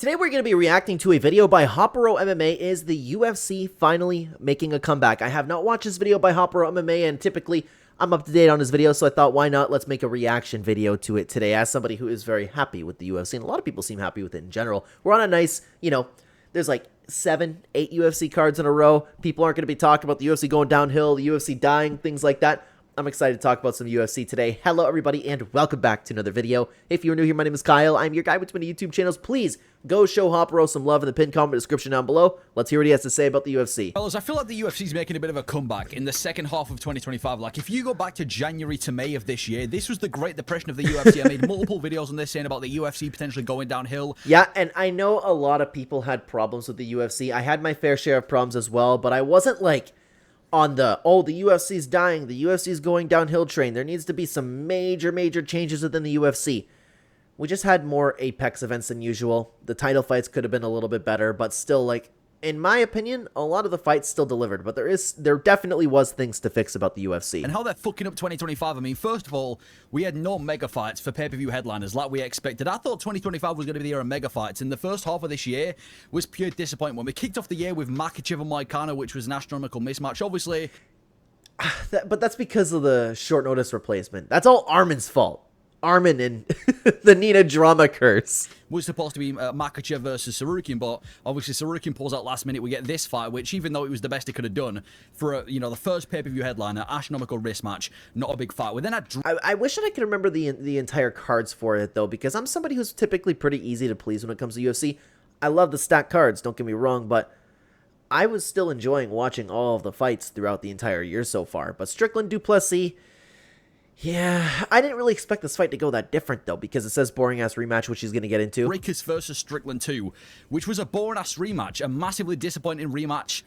Today we're going to be reacting to a video by HopperoMMA. Is the UFC finally making a comeback? I have not watched this video by HopperoMMA, and typically I'm up to date on his video, so I thought, why not? Let's make a reaction video to it today as somebody who is very happy with the UFC, and a lot of people seem happy with it in general. We're on a nice, there's like 7, 8 UFC cards in a row. People aren't going to be talking about the UFC going downhill, the UFC dying, things like that. I'm excited to talk about some UFC today. Hello, everybody, and welcome back to another video. If you're new here, my name is Kyle. I'm your guy between the YouTube channels. Please go show Hoppero some love in the pinned comment description down below. Let's hear what he has to say about the UFC. Fellas, I feel like the UFC is making a bit of a comeback in the second half of 2025. Like, if you go back to January to May of this year, this was the Great Depression of the UFC. I made multiple videos on this saying about the UFC potentially going downhill. Yeah, and I know a lot of people had problems with the UFC. I had my fair share of problems as well, but I wasn't like on the UFC's dying, the UFC's going downhill train. There needs to be some major changes within the UFC. We just had more Apex events than usual. The title fights could have been a little bit better, but still, like, in my opinion, a lot of the fights still delivered, but there definitely was things to fix about the UFC. And how they're fucking up 2025, I mean, first of all, we had no mega fights for pay-per-view headliners like we expected. I thought 2025 was going to be the year of mega fights, and the first half of this year was pure disappointment. We kicked off the year with Makhachev and Moicano, which was an astronomical mismatch, obviously. But that's because of the short notice replacement. That's all Armin's fault. Armin and the Nina drama curse. Was supposed to be Makhachev versus Sarukian, but obviously Sarukian pulls out last minute. We get this fight, which even though it was the best he could have done for the first pay-per-view headliner, astronomical wrist match, not a big fight. We then had I wish that I could remember the entire cards for it though, because I'm somebody who's typically pretty easy to please when it comes to UFC. I love the stacked cards, don't get me wrong, but I was still enjoying watching all of the fights throughout the entire year so far. But Strickland Duplessis, yeah, I didn't really expect this fight to go that different, though, because it says boring-ass rematch, which he's going to get into. Breakers versus Strickland 2, which was a boring-ass rematch, a massively disappointing rematch.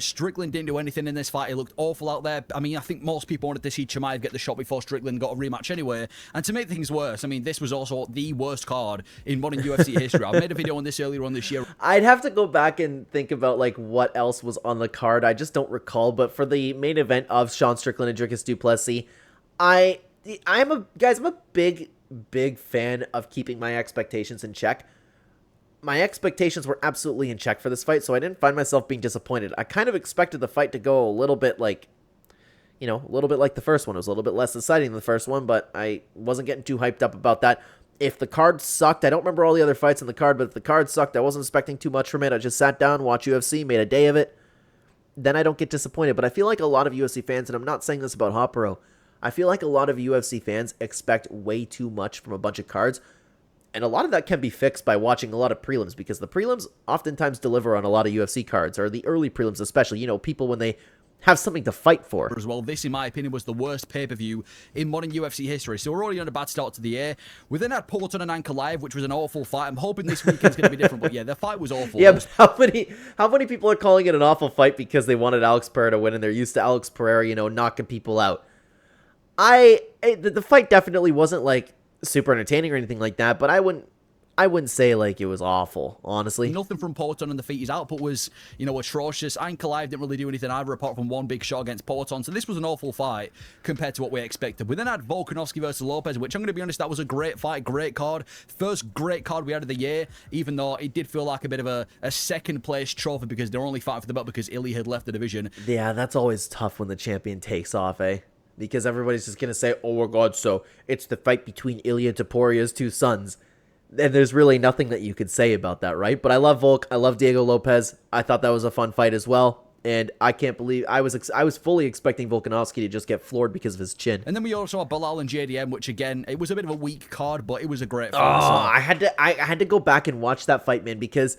Strickland didn't do anything in this fight. He looked awful out there. I mean, I think most people wanted to see Chimaev get the shot before Strickland got a rematch anyway. And to make things worse, I mean, this was also the worst card in modern UFC history. I made a video on this earlier on this year. I'd have to go back and think about, like, what else was on the card. I just don't recall. But for the main event of Sean Strickland and Dricus Duplessis, I'm a big fan of keeping my expectations in check. My expectations were absolutely in check for this fight, so I didn't find myself being disappointed. I kind of expected the fight to go a little bit like, a little bit like the first one. It was a little bit less exciting than the first one, but I wasn't getting too hyped up about that. If the card sucked, I don't remember all the other fights on the card, but if the card sucked, I wasn't expecting too much from it. I just sat down, watched UFC, made a day of it. Then I don't get disappointed, but I feel like a lot of UFC fans, and I'm not saying this about Hoppero, I feel like a lot of UFC fans expect way too much from a bunch of cards, and a lot of that can be fixed by watching a lot of prelims, because the prelims oftentimes deliver on a lot of UFC cards, or the early prelims especially, people when they have something to fight for. As well, this, in my opinion, was the worst pay-per-view in modern UFC history, so we're already on a bad start to the year. We then had Poatan and Ankalaev, which was an awful fight. I'm hoping this weekend's going to be different, but yeah, the fight was awful. Yeah, but how many people are calling it an awful fight because they wanted Alex Pereira to win, and they're used to Alex Pereira, knocking people out? The fight definitely wasn't like super entertaining or anything like that, but I wouldn't say like it was awful, honestly. Nothing from Poatan on the feet. His output was, atrocious. Ankalaev didn't really do anything either apart from one big shot against Poatan, so this was an awful fight compared to what we expected. We then had Volkanovski versus Lopez, which I'm going to be honest, that was a great fight, great card. First great card we had of the year, even though it did feel like a bit of a second place trophy because they're only fighting for the belt because Ilya had left the division. Yeah, that's always tough when the champion takes off, eh? Because everybody's just going to say, oh my god, so it's the fight between Ilya Toporia's two sons. And there's really nothing that you could say about that, right? But I love Volk. I love Diego Lopez. I thought that was a fun fight as well. And I can't believe I was fully expecting Volkanovski to just get floored because of his chin. And then we also had Bilal and JDM, which again, it was a bit of a weak card, but it was a great fight. Oh, I had to go back and watch that fight, man, because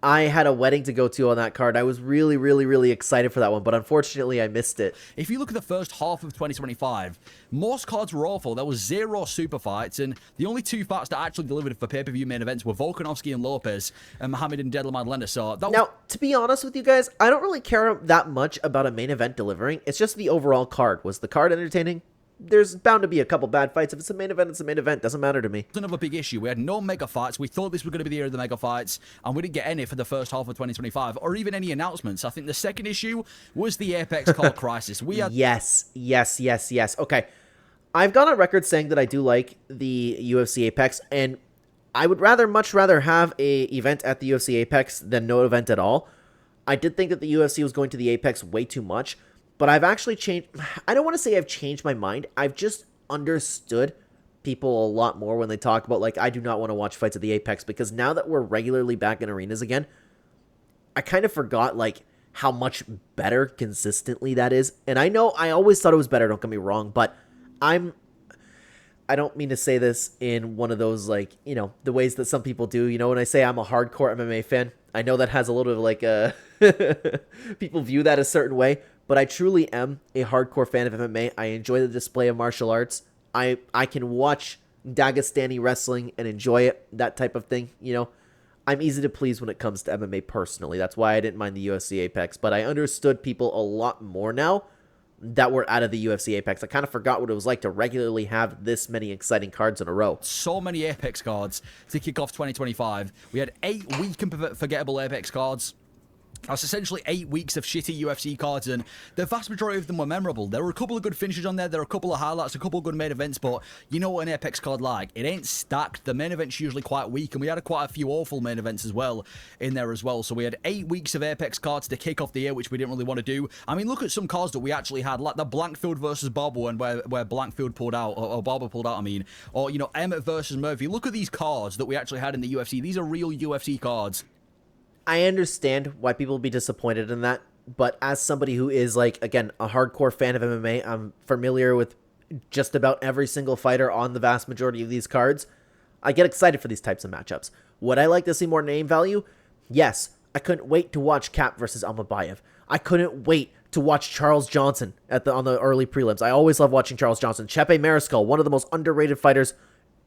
I had a wedding to go to on that card. I was really excited for that one, but unfortunately I missed it. If you look at the first half of 2025, most cards were awful. There was 0 super fights, and the only 2 fights that actually delivered for pay-per-view main events were Volkanovski and Lopez, and Muhammad and Deadly Madlena. So now, to be honest with you guys, I don't really care that much about a main event delivering. It's just the overall card. Was the card entertaining? There's bound to be a couple bad fights. If it's a main event, it's a main event. Doesn't matter to me. Another big issue. We had no mega fights. We thought this was going to be the year of the mega fights, and we didn't get any for the first half of 2025, or even any announcements. I think the second issue was the Apex card crisis. We had yes. Okay, I've gone on record saying that I do like the UFC Apex, and I would much rather have a event at the UFC Apex than no event at all. I did think that the UFC was going to the Apex way too much, but I've actually changed. I don't want to say I've changed my mind. I've just understood people a lot more when they talk about, like, I do not want to watch fights at the Apex, because now that we're regularly back in arenas again, I kind of forgot, like, how much better consistently that is. And I know I always thought it was better, don't get me wrong, but I don't mean to say this in one of those, like, you know, the ways that some people do. You know, when I say I'm a hardcore MMA fan, I know that has a little bit of like a people view that a certain way, but I truly am a hardcore fan of MMA. I enjoy the display of martial arts. I can watch Dagestani wrestling and enjoy it, that type of thing. You know, I'm easy to please when it comes to MMA personally. That's why I didn't mind the UFC Apex, but I understood people a lot more now that were out of the UFC Apex. I kind of forgot what it was like to regularly have this many exciting cards in a row. So many Apex cards to kick off 2025. We had 8 weak and forgettable Apex cards. That's essentially 8 weeks of shitty UFC cards, and the vast majority of them were memorable. There were a couple of good finishes on there, there were a couple of highlights, a couple of good main events, but you know what an Apex card like? It ain't stacked. The main event's usually quite weak, and we had quite a few awful main events as well in there as well. So we had 8 weeks of Apex cards to kick off the year, which we didn't really want to do. I mean, look at some cards that we actually had, like the Blankfield versus Barber one, where Blankfield pulled out, or Barber pulled out, I mean. Or, you know, Emmett versus Murphy. Look at these cards that we actually had in the UFC. These are real UFC cards. I understand why people would be disappointed in that, but as somebody who is, like, again, a hardcore fan of MMA, I'm familiar with just about every single fighter on the vast majority of these cards. I get excited for these types of matchups. Would I like to see more name value? Yes. I couldn't wait to watch Cap versus Almabayev. I couldn't wait to watch Charles Johnson on the early prelims. I always love watching Charles Johnson. Chepe Mariscal, one of the most underrated fighters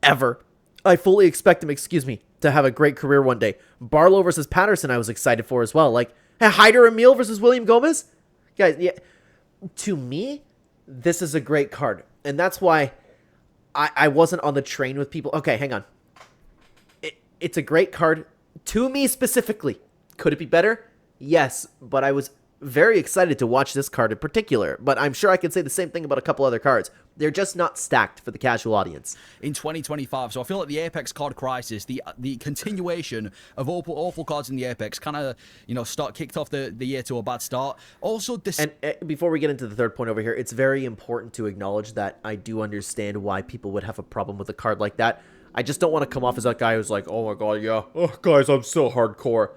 ever. I fully expect him, to have a great career one day. Barlow versus Patterson I was excited for as well. Like, Hyder Emil versus William Gomez? Guys, yeah, to me, this is a great card. And that's why I wasn't on the train with people. Okay, hang on. It's a great card to me specifically. Could it be better? Yes, but I was very excited to watch this card in particular, but I'm sure I could say the same thing about a couple other cards. They're just not stacked for the casual audience. In 2025, so I feel like the Apex card crisis, the continuation of awful cards in the Apex kind of, you know, kicked off the year to a bad start. Also, and before we get into the third point over here, it's very important to acknowledge that I do understand why people would have a problem with a card like that. I just don't want to come off as that guy who's like, oh my god, yeah, oh, guys, I'm so hardcore.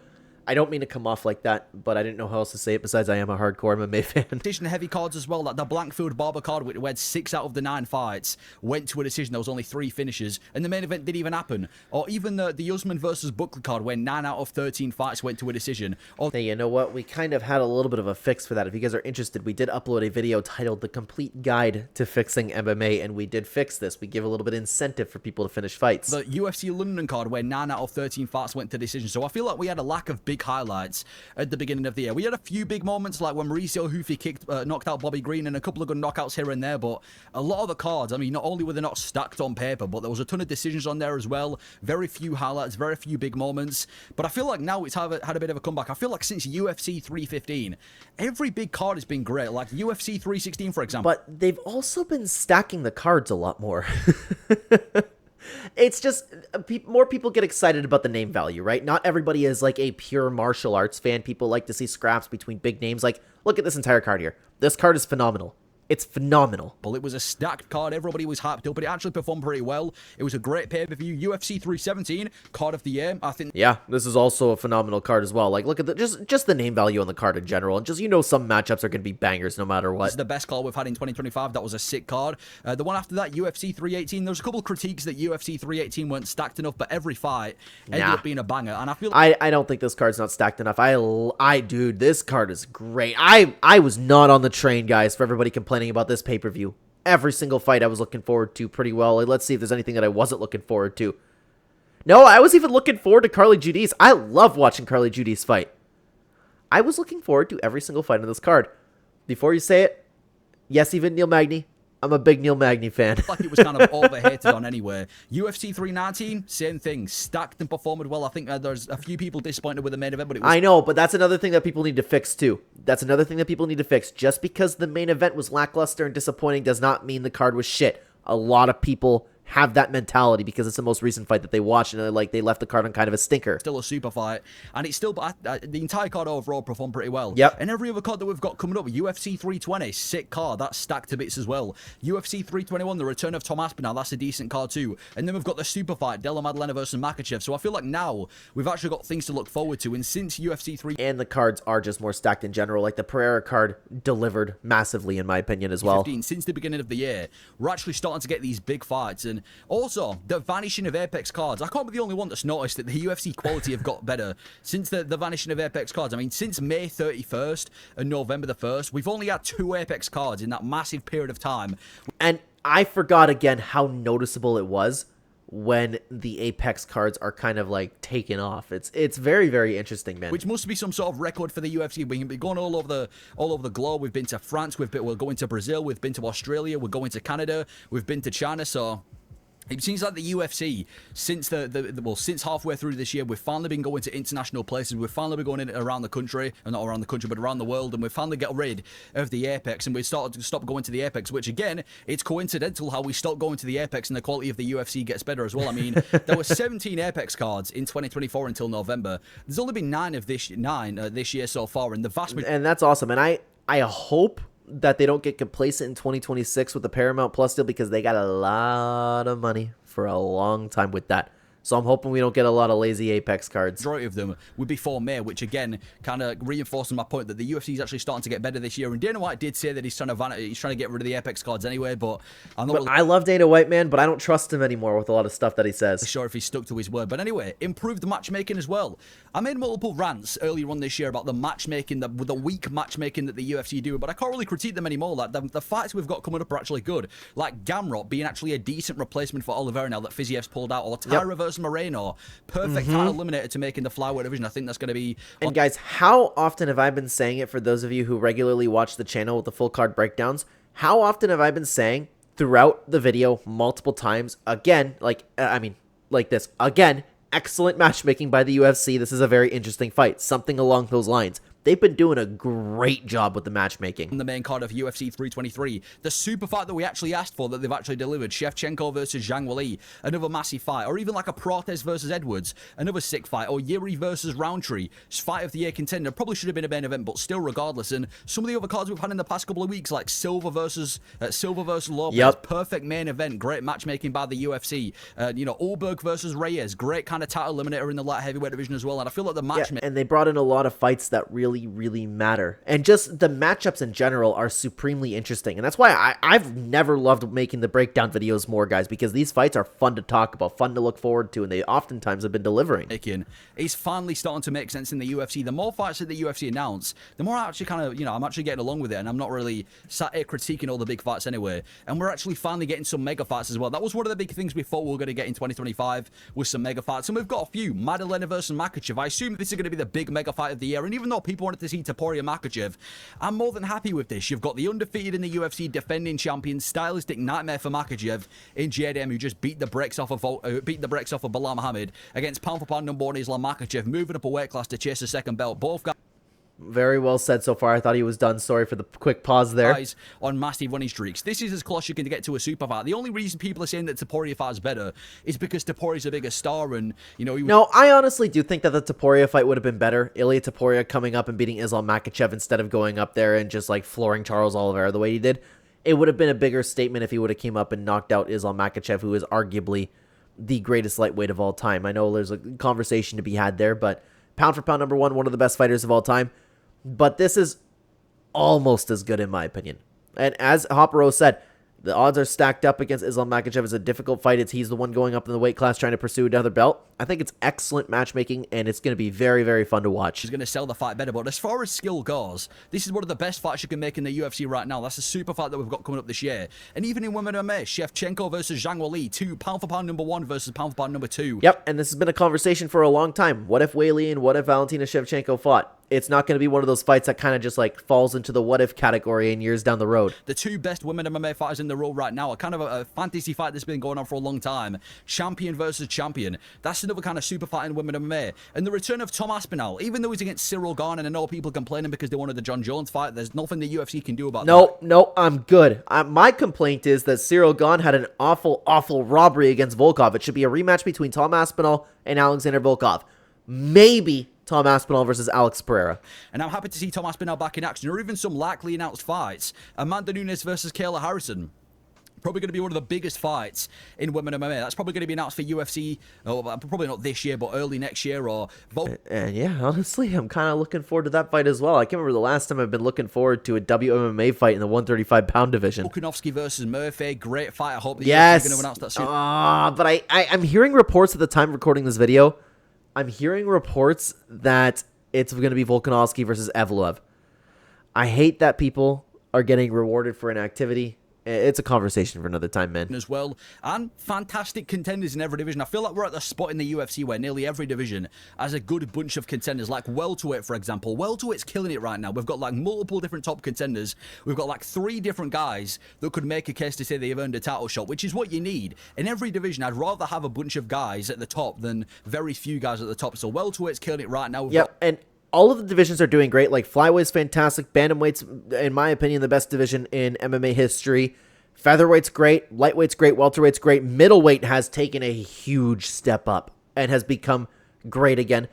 I don't mean to come off like that, but I didn't know how else to say it besides I am a hardcore MMA fan. Decision heavy cards as well, like the Blankfield Barber card, which had 6 out of the 9 fights, went to a decision. There was only 3 finishes, and the main event didn't even happen. Or even the Usman versus Buckley card, where 9 out of 13 fights went to a decision. Or hey, you know what? We kind of had a little bit of a fix for that. If you guys are interested, we did upload a video titled The Complete Guide to Fixing MMA, and we did fix this. We give a little bit of incentive for people to finish fights. The UFC London card, where 9 out of 13 fights went to decision. So I feel like we had a lack of big highlights at the beginning of the year. We had a few big moments, like when Mauricio Hoofy knocked out Bobby Green, and a couple of good knockouts here and there, but a lot of the cards, I mean, not only were they not stacked on paper, but there was a ton of decisions on there as well. Very few highlights, very few big moments. But I feel like now it's had a bit of a comeback. I feel like since UFC 315, every big card has been great, like UFC 316, for example. But they've also been stacking the cards a lot more. It's just, more people get excited about the name value, right? Not everybody is like a pure martial arts fan. People like to see scraps between big names. Like, look at this entire card here. This card is phenomenal. It's phenomenal. Well, it was a stacked card. Everybody was hyped up, but it actually performed pretty well. It was a great pay-per-view. UFC 317, card of the year, I think. Yeah, this is also a phenomenal card as well. Like, look at the just the name value on the card in general. And just, you know, some matchups are going to be bangers no matter what. This is the best card we've had in 2025. That was a sick card. The one after that, UFC 318. There's a couple of critiques that UFC 318 weren't stacked enough, but every fight ended up being a banger. And I feel I don't think this card's not stacked enough. Dude, this card is great. I was not on the train, guys, for everybody complaining about this pay-per-view. Every single fight I was looking forward to pretty well. Like, let's see if there's anything that I wasn't looking forward to. No, I was even looking forward to Carly Judice. I love watching Carly Judice fight. I was looking forward to every single fight on this card. Before you say it, yes, even Neil Magny. I'm a big Neil Magny fan. Like it was kind of overhated on anyway. UFC 319, same thing. Stacked and performed well. I think there's a few people disappointed with the main event, but it was... I know, but that's another thing that people need to fix too. That's another thing that people need to fix. Just because the main event was lackluster and disappointing does not mean the card was shit. A lot of people have that mentality because it's the most recent fight that they watched, and like they left the card on kind of a stinker. Still a super fight, and it's still the entire card overall performed pretty well. Yep. And every other card that we've got coming up, UFC 320, sick card, that's stacked to bits as well. UFC 321, the return of Tom Aspinall, that's a decent card too. And then we've got the super fight, Della Maddalena versus Makhachev. So I feel like now we've actually got things to look forward to. And since UFC 3 and the cards are just more stacked in general, like the Pereira card delivered massively in my opinion as well. 15, since the beginning of the year, we're actually starting to get these big fights. And also the vanishing of Apex cards. I can't be the only one that's noticed that the UFC quality have got better since the vanishing of Apex cards. I mean, since May 31st and November the 1st, we've only had 2 Apex cards in that massive period of time. And I forgot again how noticeable it was when the Apex cards are kind of like taken off. It's very, very interesting, man. Which must be some sort of record for the UFC. We've been going all over the globe. We've been to France. We're going to Brazil. We've been to Australia. We're going to Canada. We've been to China. So it seems like the UFC, since since halfway through this year, we've finally been going to international places. We've finally been going in around the country, or not around the country, but around the world, and we've finally got rid of the Apex, and we started to stop going to the Apex, which again, it's coincidental how we stopped going to the Apex and the quality of the UFC gets better as well. I mean, there were 17 Apex cards in 2024 until November. There's only been 9 this year so far, and the vast majority. And that's awesome. And I hope that they don't get complacent in 2026 with the Paramount Plus deal, because they got a lot of money for a long time with that. So I'm hoping we don't get a lot of lazy Apex cards. Majority of them would be for May, which again kind of reinforcing my point that the UFC is actually starting to get better this year. And Dana White did say that he's trying to get rid of the Apex cards anyway. But I love Dana White, man, but I don't trust him anymore with a lot of stuff that he says. Sure, if he stuck to his word. But anyway, improved matchmaking as well. I made multiple rants earlier on this year about the matchmaking, the weak matchmaking that the UFC do, but I can't really critique them anymore. Like the fights we've got coming up are actually good. Like Gamrot being actually a decent replacement for Oliveira now that Fiziev's pulled out, or Tyra versus Moreno. Perfect title eliminator to make in the flyweight division. I think that's going to be. And guys, how often have I been saying it for those of you who regularly watch the channel with the full card breakdowns? How often have I been saying throughout the video multiple times? Again, like this. Again, excellent matchmaking by the UFC. This is a very interesting fight. Something along those lines. They've been doing a great job with the matchmaking. The main card of UFC 323, the super fight that we actually asked for, that they've actually delivered, Shevchenko versus Zhang Weili, another massive fight, or even like a Protes versus Edwards, another sick fight, or Yuri versus Roundtree, fight of the year contender, probably should have been a main event, but still regardless. And some of the other cards we've had in the past couple of weeks, like Silva versus Lopez, perfect main event, great matchmaking by the UFC. Ulberg versus Reyes, great kind of title eliminator in the light heavyweight division as well. And I feel like the matchmaking, and they brought in a lot of fights that really matter, and just the matchups in general are supremely interesting. And that's why I've never loved making the breakdown videos more, guys, because these fights are fun to talk about, fun to look forward to, and they oftentimes have been delivering. It's finally starting to make sense in the UFC. The more fights that the UFC announce, the more I actually kind of, I'm actually getting along with it, and I'm not really sat here critiquing all the big fights anyway. And we're actually finally getting some mega fights as well. That was one of the big things we thought we were going to get in 2025, was some mega fights, and we've got a few. Maddalena versus Makhachev. I assume this is going to be the big mega fight of the year, and even though people wanted to see Topuria Makhachev, I'm more than happy with this. You've got the undefeated in the UFC defending champion, stylistic nightmare for Makhachev in JDM, who just beat the brakes off of Bilal Muhammad, against pound for pound number 1 Islam Makhachev, moving up a weight class to chase a second belt. Both guys. Very well said so far. I thought he was done. Sorry for the quick pause there. Guys on massive running streaks. This is as close you can get to a super fight. The only reason people are saying that Topuria fight is better is because Topuria's a bigger star, and No, I honestly do think that the Topuria fight would have been better. Ilia Topuria coming up and beating Islam Makhachev instead of going up there and just like flooring Charles Oliveira the way he did. It would have been a bigger statement if he would have came up and knocked out Islam Makhachev, who is arguably the greatest lightweight of all time. I know there's a conversation to be had there, but pound for pound number 1, one of the best fighters of all time. But this is almost as good in my opinion. And as Hoppero said, the odds are stacked up against Islam Makhachev. It's a difficult fight. He's the one going up in the weight class trying to pursue another belt. I think it's excellent matchmaking, and it's going to be very, very fun to watch. He's going to sell the fight better, but as far as skill goes, this is one of the best fights you can make in the UFC right now. That's a super fight that we've got coming up this year. And even in women MMA, Shevchenko versus Zhang Weili, 2 pound for pound number 1 versus pound for pound number 2. Yep, and this has been a conversation for a long time. What if Weili and what if Valentina Shevchenko fought? it's not going to be one of those fights that kind of just like falls into the what if category in years down the road. The two best women MMA fighters in the world right now are kind of a fantasy fight that's been going on for a long time. Champion versus champion. That's another kind of super fight in women MMA. And the return of Tom Aspinall, even though he's against Cyril Gane, and I know people complaining because they wanted the John Jones fight, there's nothing the UFC can do about that. No, I'm good. My complaint is that Cyril Gane had an awful robbery against Volkov. It should be a rematch between Tom Aspinall and Alexander Volkov. Maybe Tom Aspinall versus Alex Pereira. And I'm happy to see Tom Aspinall back in action, or even some likely announced fights. Amanda Nunes versus Kayla Harrison. Probably going to be one of the biggest fights in women MMA. That's probably going to be announced for UFC, probably not this year, but early next year. And yeah, honestly, I'm kind of looking forward to that fight as well. I can't remember the last time I've been looking forward to a WMMA fight in the 135-pound division. Volkanovski versus Murphy, great fight. I hope the yes. UFC are going to announce that soon. But I'm hearing reports at the time of recording this video. I'm hearing reports that it's going to be Volkanovski versus Evloev. I hate that people are getting rewarded for inactivity. It's a conversation for another time, man. As well, and fantastic contenders in every division. I feel like we're at the spot in the UFC where nearly every division has a good bunch of contenders, like welterweight, for example. Welterweight's killing it right now. We've got like multiple different top contenders. We've got like 3 different guys that could make a case to say they've earned a title shot, which is what you need. In every division, I'd rather have a bunch of guys at the top than very few guys at the top. So welterweight's killing it right now. And all of the divisions are doing great. Like flyweight's fantastic. Bantamweight's, in my opinion, the best division in MMA history. Featherweight's great. Lightweight's great. Welterweight's great. Middleweight has taken a huge step up and has become great again.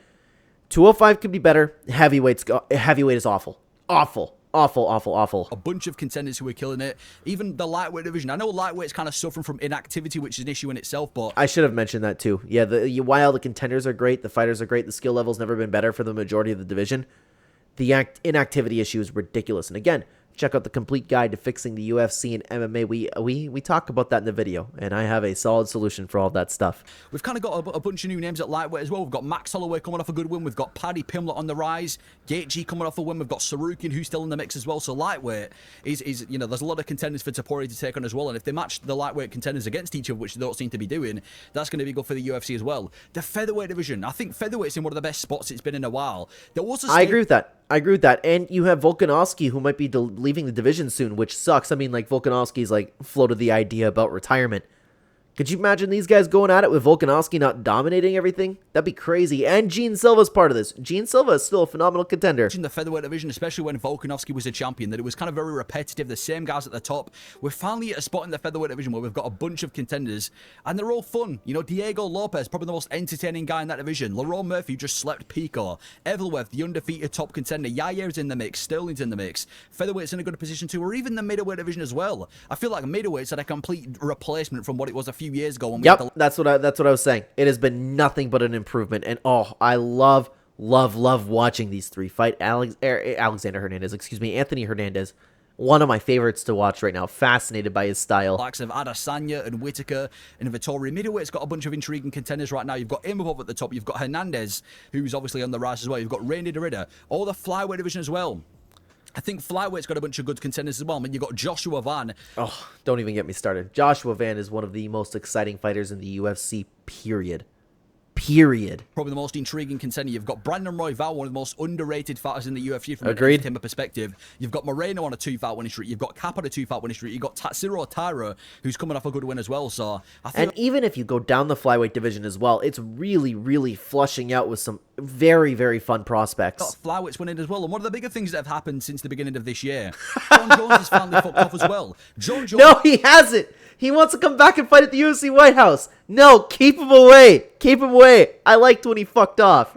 205 could be better. Heavyweight is awful. Awful. A bunch of contenders who are killing it. Even the lightweight division. I know lightweight's kind of suffering from inactivity, which is an issue in itself, but I should have mentioned that too. Yeah, while the contenders are great, the fighters are great, the skill level's never been better for the majority of the division. The inactivity issue is ridiculous. And again, check out the complete guide to fixing the UFC and MMA. We talk about that in the video, and I have a solid solution for all that stuff. We've kind of got a bunch of new names at lightweight as well. We've got Max Holloway coming off a good win. We've got Paddy Pimblett on the rise. Gaethje coming off a win. We've got Sarukian, who's still in the mix as well. So lightweight is there's a lot of contenders for Topuria to take on as well. And if they match the lightweight contenders against each other, which they don't seem to be doing, that's going to be good for the UFC as well. The featherweight division, I think featherweight's in one of the best spots it's been in a while. I agree with that. And you have Volkanovski, who might be leaving the division soon, which sucks. I mean, like, Volkanovski's, like, floated the idea about retirement. Could you imagine these guys going at it with Volkanovski not dominating everything? That'd be crazy. And Gene Silva's part of this. Gene Silva is still a phenomenal contender. In the featherweight division, especially when Volkanovski was a champion, that it was kind of very repetitive, the same guys at the top. We're finally at a spot in the featherweight division where we've got a bunch of contenders, and they're all fun. You know, Diego Lopez, probably the most entertaining guy in that division. Lerone Murphy just slept Pico. Evloev, the undefeated top contender. Yair's in the mix. Sterling's in the mix. Featherweight's in a good position too, or even the middleweight division as well. I feel like middleweight's had a complete replacement from what it was a few years ago. When we that's what I was saying. It has been nothing but an improvement, and I love watching these 3 fight. Alexander Hernandez, Anthony Hernandez, one of my favorites to watch right now. Fascinated by his style. Likes of Adesanya and Whitaker and Vittori. Middleweight's got a bunch of intriguing contenders right now. You've got Imavov at the top. You've got Hernandez, who's obviously on the rise as well. You've got Randy Derrida. All the flyweight division as well. I think flyweight's got a bunch of good contenders as well. I mean, you've got Joshua Van. Oh, don't even get me started. Joshua Van is one of the most exciting fighters in the UFC, period. Probably the most intriguing contender. You've got Brandon Royval, one of the most underrated fighters in the UFC from an entertainment perspective. You've got Moreno on a 2-fight winning streak. You've got Cap on a 2-fight winning streak. You've got Tatsuro Taira, who's coming off a good win as well. So even if you go down the flyweight division as well, it's really flushing out with some very fun prospects. Flyweight's winning as well. And one of the bigger things that have happened since the beginning of this year, John Jones has finally fucked off as well. John Jones. No, he hasn't. He wants to come back and fight at the UFC White House. No, keep him away. Keep him away. I liked when he fucked off.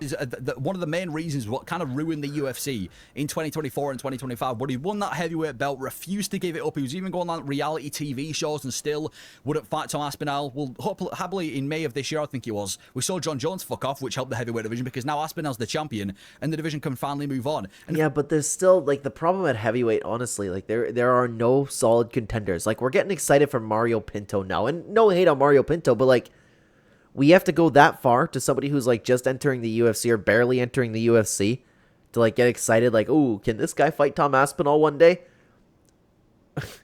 One of the main reasons what kind of ruined the UFC in 2024 and 2025, when he won that heavyweight belt, refused to give it up. He was even going on reality TV shows and still wouldn't fight Tom Aspinall. Well, happily in May of this year, I think it was, we saw John Jones fuck off, which helped the heavyweight division because now Aspinall's the champion and the division can finally move on. And yeah, but there's still, like, the problem at heavyweight, honestly, like, there are no solid contenders. Like, we're getting excited for Mario Pinto now, and no hate on Mario Pinto, but, like, we have to go that far to somebody who's, like, just entering the UFC or barely entering the UFC to, like, get excited, like, ooh, can this guy fight Tom Aspinall one day?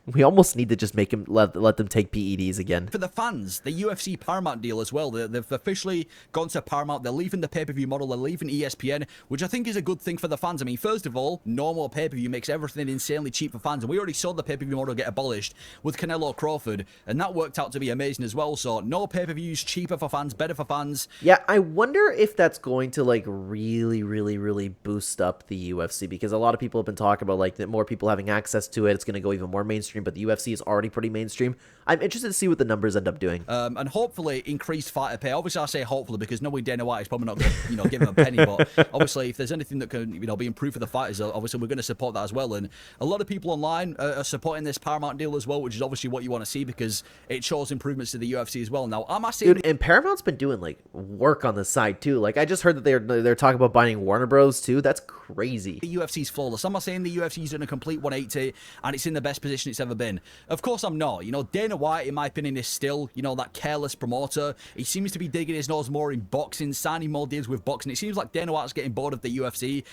We almost need to just make him let them take PEDs again. For the fans, the UFC Paramount deal as well, they've officially gone to Paramount. They're leaving the pay-per-view model, they're leaving ESPN, which I think is a good thing for the fans. I mean, first of all, no more pay-per-view makes everything insanely cheap for fans, and we already saw the pay-per-view model get abolished with Canelo Crawford, and that worked out to be amazing as well. So no pay-per-views, cheaper for fans, better for fans. Yeah, I wonder if that's going to like really boost up the UFC, because a lot of people have been talking about like that more people having access to it, it's going to go even more mainstream, but the UFC is already pretty mainstream. I'm interested to see what the numbers end up doing. And hopefully increased fighter pay. Obviously, I say hopefully because knowing Dana White is probably not going to, give him a penny. But obviously, if there's anything that can, be improved for the fighters, obviously we're going to support that as well. And a lot of people online are supporting this Paramount deal as well, which is obviously what you want to see because it shows improvements to the UFC as well. Now, am I saying, dude, and Paramount's been doing like work on the side too. Like I just heard that they're talking about buying Warner Bros too. That's crazy. The UFC's flawless? I'm not saying the UFC's in a complete 180 and it's in the best position it's ever been. Of course, I'm not. Dana White, in my opinion, is still, that careless promoter. He seems to be digging his nose more in boxing, signing more deals with boxing. It seems like Dana White's getting bored of the UFC.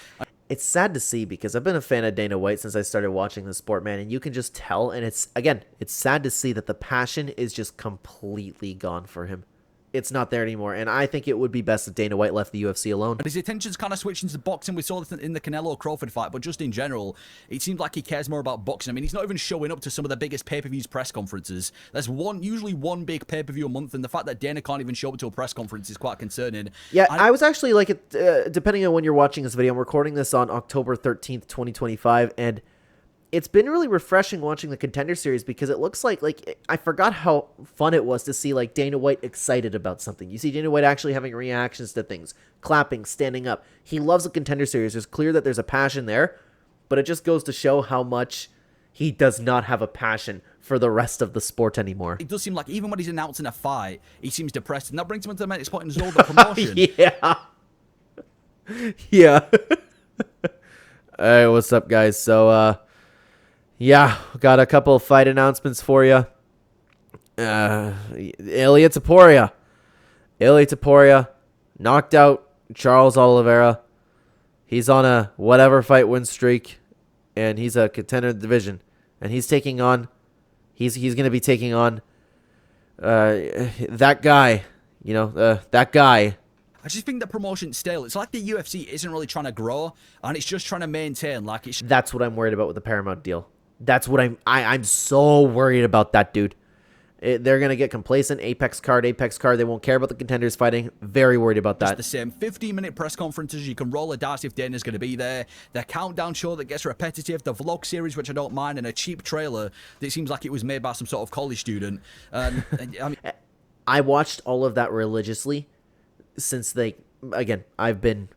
It's sad to see because I've been a fan of Dana White since I started watching the sport, man, and you can just tell, and it's sad to see that the passion is just completely gone for him. It's not there anymore, and I think it would be best if Dana White left the UFC alone. And his attention's kind of switching to boxing. We saw this in the Canelo-Crawford fight, but just in general, it seems like he cares more about boxing. I mean, he's not even showing up to some of the biggest pay-per-views press conferences. There's usually one big pay-per-view a month, and the fact that Dana can't even show up to a press conference is quite concerning. Yeah, I was actually like, depending on when you're watching this video, I'm recording this on October 13th, 2025, and it's been really refreshing watching the Contender Series because it looks like I forgot how fun it was to see like Dana White excited about something. You see Dana White actually having reactions to things, clapping, standing up. He loves the Contender Series. It's clear that there's a passion there, but it just goes to show how much he does not have a passion for the rest of the sport anymore. It does seem like even when he's announcing a fight, he seems depressed, and that brings him into the next point in his the promotion. Yeah. Yeah. Hey, what's up, guys? So, yeah, got a couple of fight announcements for you. Ilia Topuria knocked out Charles Oliveira. He's on a whatever fight win streak, and he's a contender in the division. And he's taking on, he's going to be taking on that guy, that guy. I just think the promotion's stale. It's like the UFC isn't really trying to grow, and it's just trying to maintain. That's what I'm worried about with the Paramount deal. That's what I'm so worried about that, dude. They're going to get complacent. Apex card. They won't care about the contenders fighting. Very worried about that. It's the same 15-minute press conferences. You can roll a dice if Dana's going to be there. The countdown show that gets repetitive. The vlog series, which I don't mind. And a cheap trailer that seems like it was made by some sort of college student. I watched all of that religiously since I've been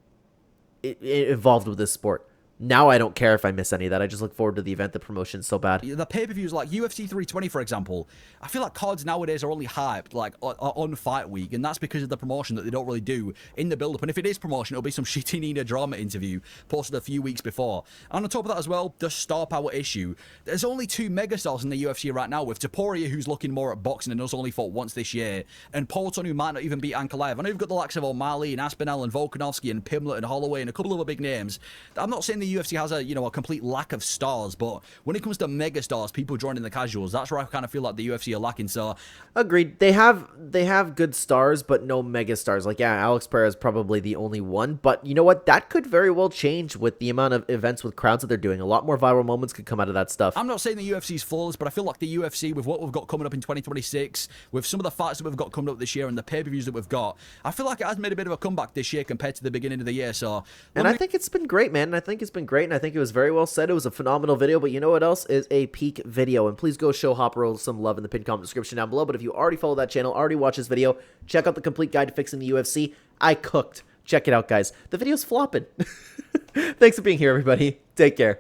involved with this sport. Now I don't care if I miss any of that. I just look forward to the event. The promotion's so bad. The pay-per-views like UFC 320, for example, I feel like cards nowadays are only hyped on fight week, and that's because of the promotion that they don't really do in the build-up. And if it is promotion, it'll be some shitty Nina drama interview posted a few weeks before. And on top of that as well, the star power issue. There's only 2 megastars in the UFC right now, with Topuria, who's looking more at boxing and has only fought once this year, and Poulton, who might not even beat Ankalaev. I know you've got the likes of O'Malley and Aspinall and Volkanovski and Pimlet and Holloway and a couple of other big names. I'm not saying the UFC has a complete lack of stars, but when it comes to mega stars, people joining the casuals, that's where I kind of feel like the UFC are lacking. So agreed. They have good stars, but no mega stars. Like, yeah, Alex Pereira is probably the only one, but you know what? That could very well change with the amount of events with crowds that they're doing. A lot more viral moments could come out of that stuff. I'm not saying the UFC's flawless, but I feel like the UFC, with what we've got coming up in 2026, with some of the fights that we've got coming up this year and the pay-per-views that we've got, I feel like it has made a bit of a comeback this year compared to the beginning of the year. So, I think it's been great, man. I think it's been great, and I think it was very well said. It was a phenomenal video, but you know what else is a peak video? And please go show Hoppero some love in the pinned comment description down below. But if you already follow that channel, already watch this video, check out the complete guide to fixing the UFC. I cooked. Check it out, guys. The video's flopping. Thanks for being here, everybody. Take care.